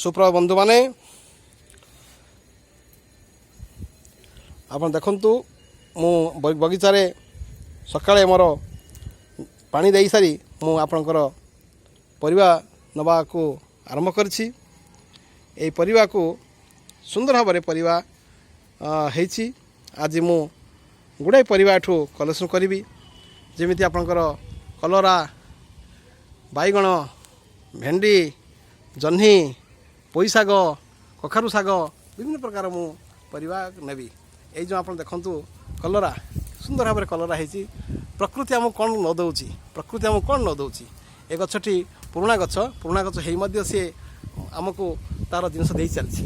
सुप्रभात बंधु माने आप देखु मु बगीचार सकाळे मोर पानी दे सारी मु आपणकर परिवा नवा को आरंभ करछि। एई परिवा को सुंदर भाव में परिवा हेछि। आज मु गुड़ाई परिवा ठू कलेक्शन करी जमीती आपणकर कलरा बैगण भेंडी जह्नी पोई शाग कखारु शाग विभिन्न प्रकार मु परिवा नेबी। ये जो आप देखु कलरा सुंदर भाव में कलरा है। प्रकृति आमको कौन न दौची प्रकृति आमको कौन न दौची ए गछटी पुराणा गछ हो सी आमको तार जिनस दे चलती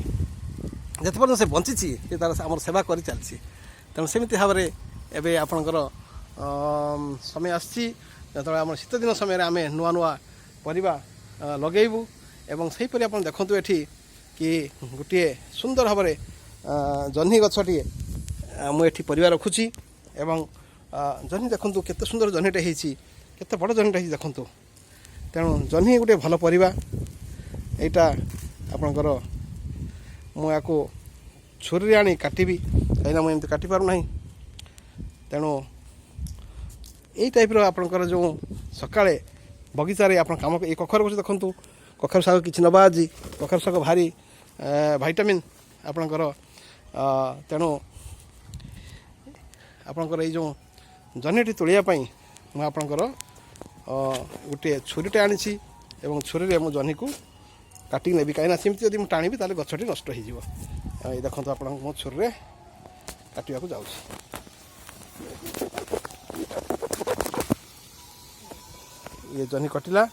जिते पर्यटन से बंची तार आम सेवा कर चलती। तेणु सेमती भाव में एवं आपणकर समय आसी आम शीत दिन समय आम नुआ नुआ परिवा लगेबू एवं सहीपरि आप देखु ये कि गोटे सुंदर भाव में जह्नी गछटी मुझे परिवा रखुची एवं जह्नी देखु केते सुंदर जह्नीटे होती केते बड़ जह्नीटे देखु। तेणु जह्नी गोटे भल परिवा एटा आपणकर मुझे छुरी आनी काटिबी कहीं मुझे काटि पार ना। तेणु यही टाइप्र आपणकर जो सकाळे बगीचारे आप कम ये कखर गछ देखु कखारु शाग कि नवा आज कखारु शाग भारी भाइटामिन आपणकर। तेणु आपणकर ये जो जह्नीटी तोड़ापी मुझे आपणकर गोटे छुरीटे आनी एवं छुरी मु जह्नी को काटिक नेबी कहीं सेमती जब टाणी ताले गछटी नष्ट हो। देखो आप मो छुरी काटा को जाऊँ ये जह्नी कटिला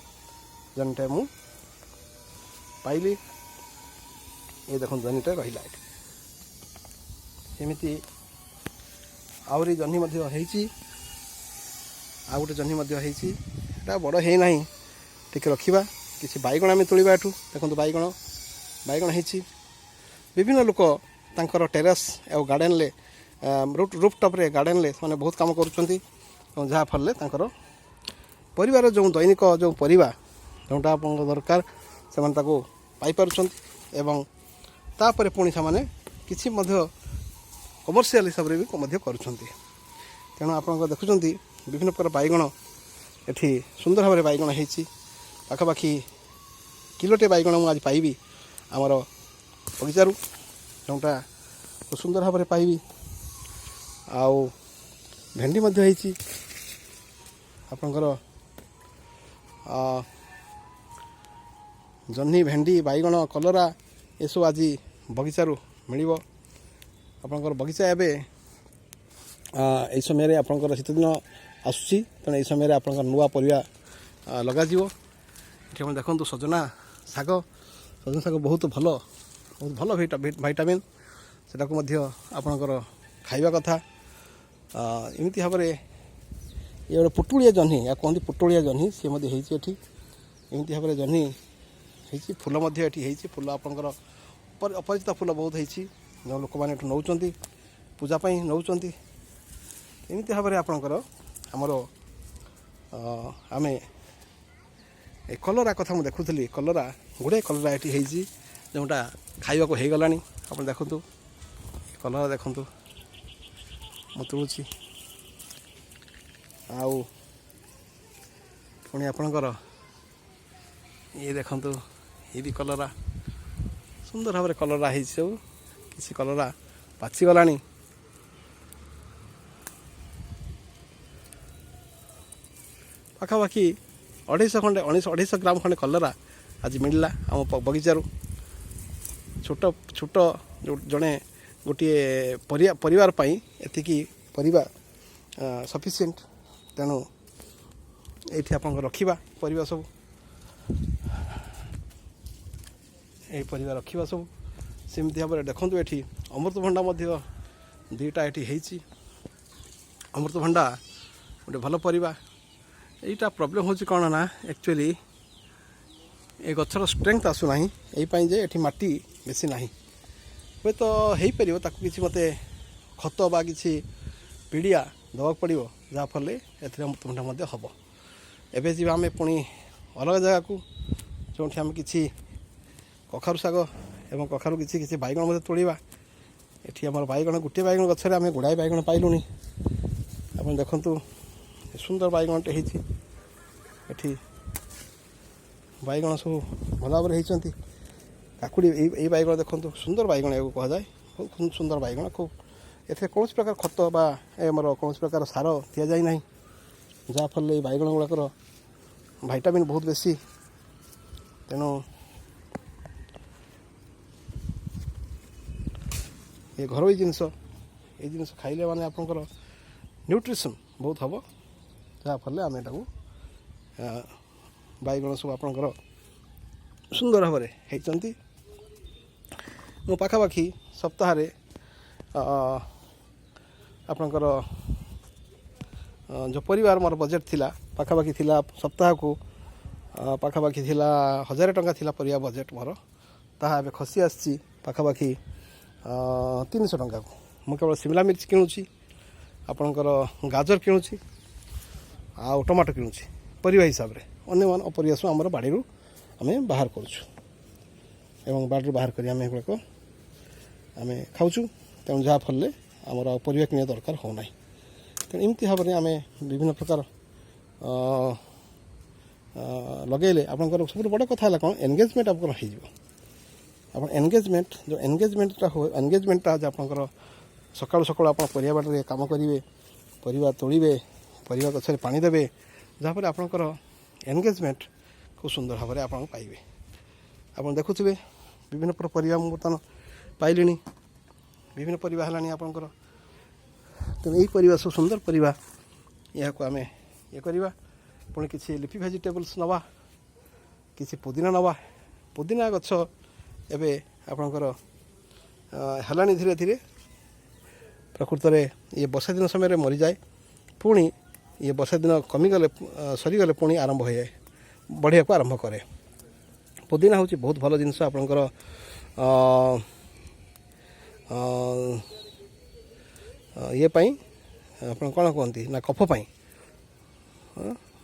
जह्नीटा मु पाइली ये देखो जह्नीटा रहा सेमती आहरी जह्नी आ गोटे जह्नी बड़ है ना टे रखा किसी बैगण आम तोड़ा एठू देखो बैगण बैगण है विभिन्न लोक तांकर टेरेस और गार्डेन ले रूफटॉप रे गार्डेन ले माने बहुत काम करुँच जहाँ फल परिवार जो दैनिक जो परिवा जोटा आप दरकार से पाइपुं एवं तापर पुणी से किसी कमर्शियल हिसाब से भी करुँच। तेणु आप देखुं विभिन्न प्रकार बैगण एठी सुंदर भाव में बैगण है पाखापाखि किलोटे बैगण मुझे पाइबी आमर बगीचारू जोटा सुंदर भाव में पाइबी। आउ भेंडी है आपणकर जह्नी भेंडी बैगण कलरा ये सब आज बगीचारू मिल आपणकर बगीचा एवं यही समय आपणकर शीत दिन आसूसी तेणु यही समय आपणकर नुआ परिवा लगा ये देखो सजना शाग बहुत भल भाइटामिन से आपणकर खाइबा कथा एमती भाव में ये गोटे पुटुलिया जह्नी या कहते पुटुलिया जह्नी सी होती एमती भाव में जह्नी होती फूल ये फूल आपणकर अपरिचित फूल बहुत होती जो लोक मैंने नौ पूजापाई नौ एमती भाव में आपणकर आमर आम कलरा कथा मुझे देखुली कलरा गुड़े कलरा ये जोटा खाइबा को हो गला आप देखु कलरा देखु मु तुलुची आउ पुणी आपणकर ये देखु ये भी कलरा सुंदर भाव में कलरा है सब किसी कलरा पाची गला पाखापाखि 250 ग्राम खंडे कलरा आज मिलला आम बगीचारू छोट छोट जड़े गोटे परिवार पाई एतिकी परिवा सफिशिएंट। तेणु ये आप रखा परिवा सब ये परिवा रखा सब सेमती भाव में देखो ये अमृतभंडा दुईटा ये अमृतभंडा गोटे भल परिवा। यहीटा प्रोब्लेम होची कौन ना एक्चुअली ये गचर स्ट्रेंथ आसूना यही जे ये माटी बेसी ना हे तो हो पार ताकू कि मत खत बा कि पीड़िया दवाक पड़ो जहाँफल अमृतभंडा हम एवं जी आम पुणी अलग जगह को जो आम कि କଖାରୁ ଶାଗ ଏବଂ କଖାରୁ କିଛି କିଛି ବାଇଗଣ ମଧ୍ୟ ତୋଳିବା। ଏଠି ଆମର ବାଇଗଣ ଗୋଟିଏ ବାଇଗଣ ଗଛରେ ଆମେ ଗୁଡ଼ାଏ ବାଇଗଣ ପାଇଲୁଣି। ଆପଣ ଦେଖନ୍ତୁ ସୁନ୍ଦର ବାଇଗଣଟେ ହେଇଛି। ଏଠି ବାଇଗଣ ସବୁ ଭଲ ଭାବରେ ହେଇଛନ୍ତି। କାକୁଡ଼ି ଏଇ ବାଇଗଣ ଦେଖନ୍ତୁ ସୁନ୍ଦର ବାଇଗଣ ଏହାକୁ କୁହାଯାଏ। ବହୁତ ସୁନ୍ଦର ବାଇଗଣ। ଖୁବ୍ ଏଥିରେ କୌଣସି ପ୍ରକାର ଖତ ବା ଆମର କୌଣସି ପ୍ରକାର ସାର ଦିଆଯାଇ ନାହିଁ, ଯାହାଫଳରେ ଏଇ ବାଇଗଣ ଗୁଡ଼ାକର ଭାଇଟାମିନ୍ ବହୁତ ବେଶୀ। ତେଣୁ ଏ ଘରୋଇ ଜିନିଷ, ଏଇ ଜିନିଷ ଖାଇଲେ ମାନେ ଆପଣଙ୍କର ନ୍ୟୁଟ୍ରିସନ୍ ବହୁତ ହେବ, ଯାହାଫଳରେ ଆମେ ଏଟାକୁ ବାଇଗଣ ସବୁ ଆପଣଙ୍କର ସୁନ୍ଦର ଭାବରେ ହେଇଛନ୍ତି। ମୁଁ ପାଖାପାଖି ସପ୍ତାହରେ ଆପଣଙ୍କର ଯେଉଁ ପରିବାର ମୋର ବଜେଟ୍ ଥିଲା ପାଖାପାଖି ଥିଲା ସପ୍ତାହକୁ ପାଖାପାଖି ଥିଲା 1000 ଟଙ୍କା ଥିଲା ପରିବା ବଜେଟ୍ ମୋର। ତାହା ଏବେ ଖସି ଆସିଛି ପାଖାପାଖି 300 ଟଙ୍କାକୁ। ମୁଁ କେବଳ ଶିମଲା ମିର୍ଚ କିଣୁଛି, ଆପଣଙ୍କର ଗାଜର କିଣୁଛି ଆଉ ଟମାଟୋ କିଣୁଛି ପରିବା ହିସାବରେ। ଅନ୍ୟମାନ ପରିବା ସବୁ ଆମର ବାଡ଼ିରୁ ଆମେ ବାହାର କରୁଛୁ ଏବଂ ବାଡ଼ିରୁ ବାହାର କରି ଆମେ ଏଗୁଡ଼ାକ ଆମେ ଖାଉଛୁ। ତେଣୁ ଯାହାଫଳରେ ଆମର ଆଉ ପରିବା କିଣିବା ଦରକାର ହେଉନାହିଁ। ତେଣୁ ଏମିତି ଭାବରେ ଆମେ ବିଭିନ୍ନ ପ୍ରକାର ଲଗାଇଲେ ଆପଣଙ୍କର ସବୁଠୁ ବଡ଼ କଥା ହେଲା କ'ଣ, ଏନଗେଜମେଣ୍ଟ ଆପଣଙ୍କର ହେଇଯିବ। ଆପଣ ଯେଉଁ ଏନଗେଜମେଣ୍ଟଟା ଯେ ଆପଣଙ୍କର ସକାଳୁ ସକାଳୁ ଆପଣ ପରିବା ବାଡ଼ିରେ କାମ କରିବେ, ପରିବା ତୋଳିବେ, ପରିବା ଗଛରେ ପାଣି ଦେବେ, ଯାହାଫଳରେ ଆପଣଙ୍କର ଏନଗେଜମେଣ୍ଟ ଖୁବ୍ ସୁନ୍ଦର ଭାବରେ ଆପଣ ପାଇବେ। ଆପଣ ଦେଖୁଥିବେ ବିଭିନ୍ନ ପ୍ରକାର ପରିବା ମୁଁ ବର୍ତ୍ତମାନ ପାଇଲିଣି, ବିଭିନ୍ନ ପରିବା ହେଲାଣି ଆପଣଙ୍କର। ତେଣୁ ଏଇ ପରିବା ସବୁ ସୁନ୍ଦର ପରିବା, ଏହାକୁ ଆମେ କରିବା। ପୁଣି କିଛି ଲିଫି ଭେଜିଟେବଲ୍ସ ନେବା, କିଛି ପୁଦିନା ନେବା। ପୁଦିନା ଗଛ ଏବେ ଆପଣଙ୍କର ହେଲାଣି ଧୀରେ ଧୀରେ। ପ୍ରକୃତରେ ଇଏ ବର୍ଷା ଦିନ ସମୟରେ ମରିଯାଏ, ପୁଣି ଇଏ ବର୍ଷା ଦିନ କମିଗଲେ ସରିଗଲେ ପୁଣି ଆରମ୍ଭ ହୋଇଯାଏ, ବଢ଼ିବାକୁ ଆରମ୍ଭ କରେ। ପୁଦିନା ହେଉଛି ବହୁତ ଭଲ ଜିନିଷ ଆପଣଙ୍କର ଇଏ ପାଇଁ, ଆପଣ କ'ଣ କୁହନ୍ତି ନା କଫ ପାଇଁ,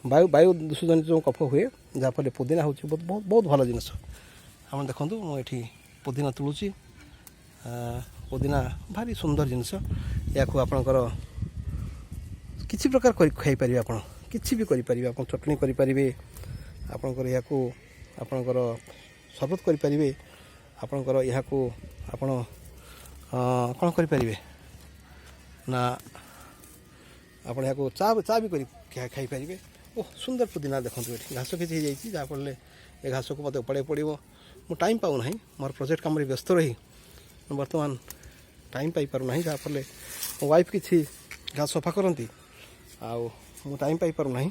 ବାୟୁ ଦୂଷିତ ଯେଉଁ କଫ ହୁଏ, ଯାହାଫଳରେ ପୁଦିନା ହେଉଛି ବହୁତ ଭଲ ଜିନିଷ। ଆପଣ ଦେଖନ୍ତୁ ମୁଁ ଏଠି ପୁଦିନା ତୁଳୁଛି। ପୁଦିନା ଭାରି ସୁନ୍ଦର ଜିନିଷ। ଏହାକୁ ଆପଣଙ୍କର କିଛି ପ୍ରକାର କରି ଖାଇପାରିବେ, ଆପଣ କିଛି ବି କରିପାରିବେ। ଆପଣ ଚଟଣି କରିପାରିବେ, ଆପଣଙ୍କର ଏହାକୁ ଆପଣଙ୍କର ସର୍ବତ କରିପାରିବେ, ଆପଣଙ୍କର ଏହାକୁ ଆପଣ କ'ଣ କରିପାରିବେ ନା ଆପଣ ଏହାକୁ ଚା ବି କରି ଖାଇପାରିବେ। ସୁନ୍ଦର ପୁଦିନା ଦେଖନ୍ତୁ ଏଠି ଘାସ କିଛି ହେଇଯାଇଛି, ଯାହାଫଳରେ ଏ ଘାସକୁ ମୋତେ ଉପାଡ଼ିବାକୁ ପଡ଼ିବ। ମୁଁ ଟାଇମ୍ ପାଉନାହିଁ, ମୋର ପ୍ରୋଜେକ୍ଟ କାମରେ ବ୍ୟସ୍ତ ରହି ମୁଁ ବର୍ତ୍ତମାନ ଟାଇମ୍ ପାଇପାରୁନାହିଁ, ଯାହାଫଳରେ ମୋ ୱାଇଫ୍ କିଛି ଘାସ ସଫା କରନ୍ତି ଆଉ ମୁଁ ଟାଇମ୍ ପାଇପାରୁନାହିଁ।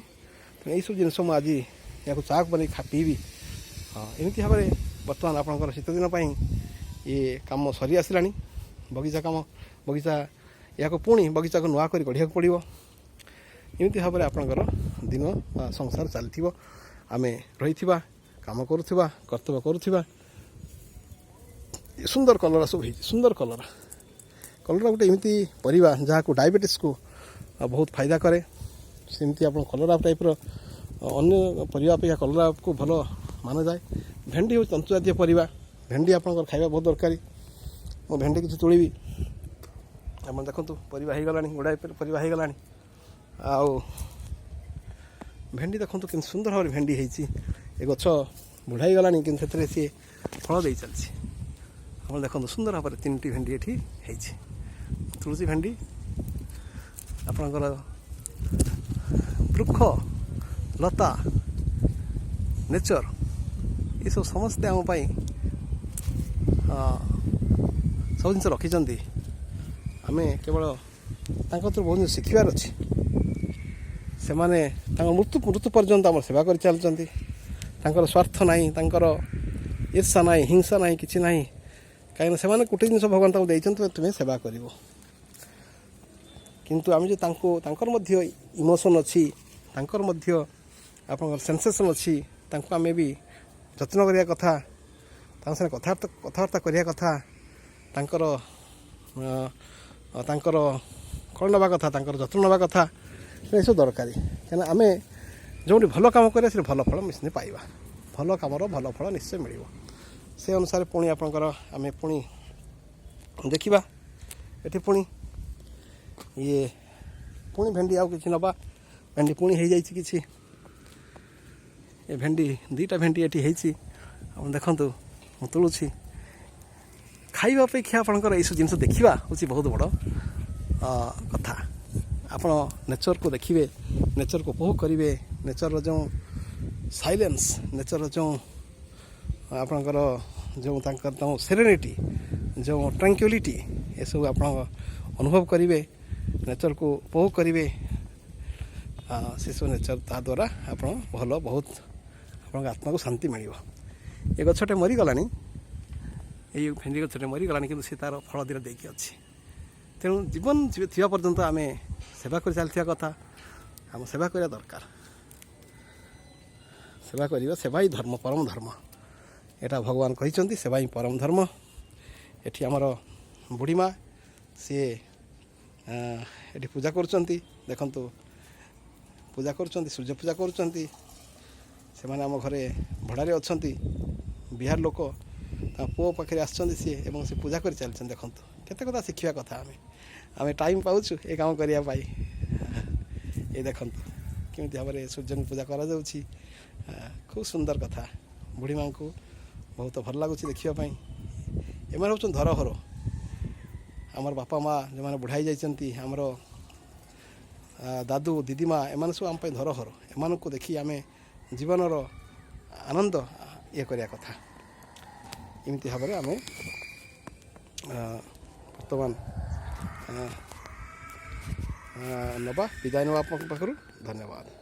ତେଣୁ ଏଇସବୁ ଜିନିଷ ମୁଁ ଆଜି ଏହାକୁ ଚା ବନେଇ ପିଇବି। ଏମିତି ଭାବରେ ବର୍ତ୍ତମାନ ଆପଣଙ୍କର ଶୀତଦିନ ପାଇଁ ଇଏ କାମ ସରି ଆସିଲାଣି, ବଗିଚା କାମ। ବଗିଚା ଏହାକୁ ପୁଣି ବଗିଚାକୁ ନୂଆ କରି ଗଢ଼ିବାକୁ ପଡ଼ିବ। ଏମିତି ଭାବରେ ଆପଣଙ୍କର ଦିନ ବା ସଂସାର ଚାଲିଥିବ। ଆମେ ରହିଥିବା, କାମ କରୁଥିବା, କର୍ତ୍ତବ୍ୟ କରୁଥିବା। ସୁନ୍ଦର କଲରା ସବୁ ହେଇଛି, ସୁନ୍ଦର କଲରା ଗୋଟେ ଏମିତି ପରିବା ଯାହାକୁ ଡାଇବେଟିସ୍କୁ ବହୁତ ଫାଇଦା କରେ। ସେମିତି ଆପଣ କଲରା ଟାଇପ୍ର ଅନ୍ୟ ପରିବା ଅପେକ୍ଷା କଲରାକୁ ଭଲ ମାନାଯାଏ। ଭେଣ୍ଡି ହେଉଛି ତନ୍ତୁ ଜାତୀୟ ପରିବା, ଭେଣ୍ଡି ଆପଣଙ୍କର ଖାଇବା ବହୁତ ଦରକାରୀ। ମୁଁ ଭେଣ୍ଡି କିଛି ତୋଳିବି। ଆପଣ ଦେଖନ୍ତୁ ପରିବା ହେଇଗଲାଣି, ଗୁଡ଼ାଏ ପରିବା ହେଇଗଲାଣି। ଆଉ ଭେଣ୍ଡି ଦେଖନ୍ତୁ କେମିତି ସୁନ୍ଦର ଭାବରେ ଭେଣ୍ଡି ହେଇଛି। ଏ ଗଛ ବୁଢ଼ା ହେଇଗଲାଣି କିନ୍ତୁ ସେଥିରେ ସିଏ ଫଳ ଦେଇ ଚାଲିଛି। ଆପଣ ଦେଖନ୍ତୁ ସୁନ୍ଦର ଭାବରେ 3ଟି ଭେଣ୍ଡି ଏଠି ହେଇଛି। ତୁଳସୀ ଭେଣ୍ଡି ଆପଣଙ୍କର ବୃକ୍ଷ ଲତା ନେଚର ଏସବୁ ସମସ୍ତେ ଆମ ପାଇଁ ସବୁ ଜିନିଷ ରଖିଛନ୍ତି। ଆମେ କେବଳ ତାଙ୍କ ଥିରୁ ବହୁତ ଜିନିଷ ଶିଖିବାର ଅଛି। ସେମାନେ ତାଙ୍କ ମୃତ୍ୟୁ ପର୍ଯ୍ୟନ୍ତ ଆମର ସେବା କରି ଚାଲୁଛନ୍ତି। ତାଙ୍କର ସ୍ୱାର୍ଥ ନାହିଁ, ତାଙ୍କର ଈର୍ଷା ନାହିଁ, ହିଂସା ନାହିଁ, କିଛି ନାହିଁ। କାହିଁକିନା ସେମାନେ ଗୋଟେ ଜିନିଷ ଭଗବାନ ତାଙ୍କୁ ଦେଇଛନ୍ତି, ତୁମେ ସେବା କରିବ। କିନ୍ତୁ ଆମେ ଯେ ତାଙ୍କର ମଧ୍ୟ ଇମୋସନ୍ ଅଛି, ତାଙ୍କର ମଧ୍ୟ ଆପଣଙ୍କର ସେନ୍ସେସନ୍ ଅଛି। ତାଙ୍କୁ ଆମେ ବି ଯତ୍ନ କରିବା କଥା, ତାଙ୍କ ସାଙ୍ଗେ କଥାବାର୍ତ୍ତା କରିବା କଥା। ତାଙ୍କର କ'ଣ ନେବା କଥା, ତାଙ୍କର ଯତ୍ନ ନେବା କଥା। ଏସବୁ ଦରକାରୀ। କାହିଁକିନା ଆମେ ଯେଉଁଠି ଭଲ କାମ କରିବା ସେଠି ଭଲ ଫଳ ନିଶ୍ଚୟ ପାଇବା। ଭଲ କାମର ଭଲ ଫଳ ନିଶ୍ଚୟ ମିଳିବ। से अनुसार पुणी आपणकर आम पुणी देखा ये पुणी ये पुणी भेंडी आउ कि नवा भेंडी पुणी हो जाए कि भेंडी दुईटा भेंडी ये देखु मुझे तुलुची खाଇବା अपेक्षा आपणकर यू जिन देखा हूँ बहुत बड़ कथा आपण नेचर को देखिए नेचर को उपभोग करेंगे नेचर जो साइलेंस नेचर जो आपणकर जो सेरेनिटी जो ट्रांक्विलिटी ये सब आप अनुभव करेंगे नेचर को उपभोग करेंगे से सब नेचर ता द्वारा आप भल बहुत आप आत्मा को शांति मिल ये गछटे मरीगला ये भेंडी गछटे मरीगला कि तार फल दीटा देखिए अच्छी तेणु जीवन थी पर्यंत आम सेवा कर चलता कथा आम सेवा करवा दरकार सेवा करवा सेवा ही धर्म परम धर्म यहाँ भगवान कहते सेवा ही परम धर्म एटी आमर बुढ़ी माँ सी ये पूजा कर देखु पूजा कर सूर्य पूजा कर आम घरे भड़ारे अच्छा बिहार लोक पुओ पाखे आसुँच सी पूजा कर चलते देखु केते कथा शिखा कथा आम टाइम पाऊँ ये काम करने ये देखु केमी भाव में सूर्य को पूजा करा खूब सुंदर कथा बुढ़ी माँ को बहुत भल लगुच देखापी एम हूँ धरोहर आमर बापा माँ जो मैंने बुढ़ाई जाइए आमर दादू दीदी माँ एम सब आम धरोहर एम को देखी आम जीवन आनंद ये करने कथा एमती भाव में आम बर्तमान नवा विदाय नवा पाखु धन्यवाद।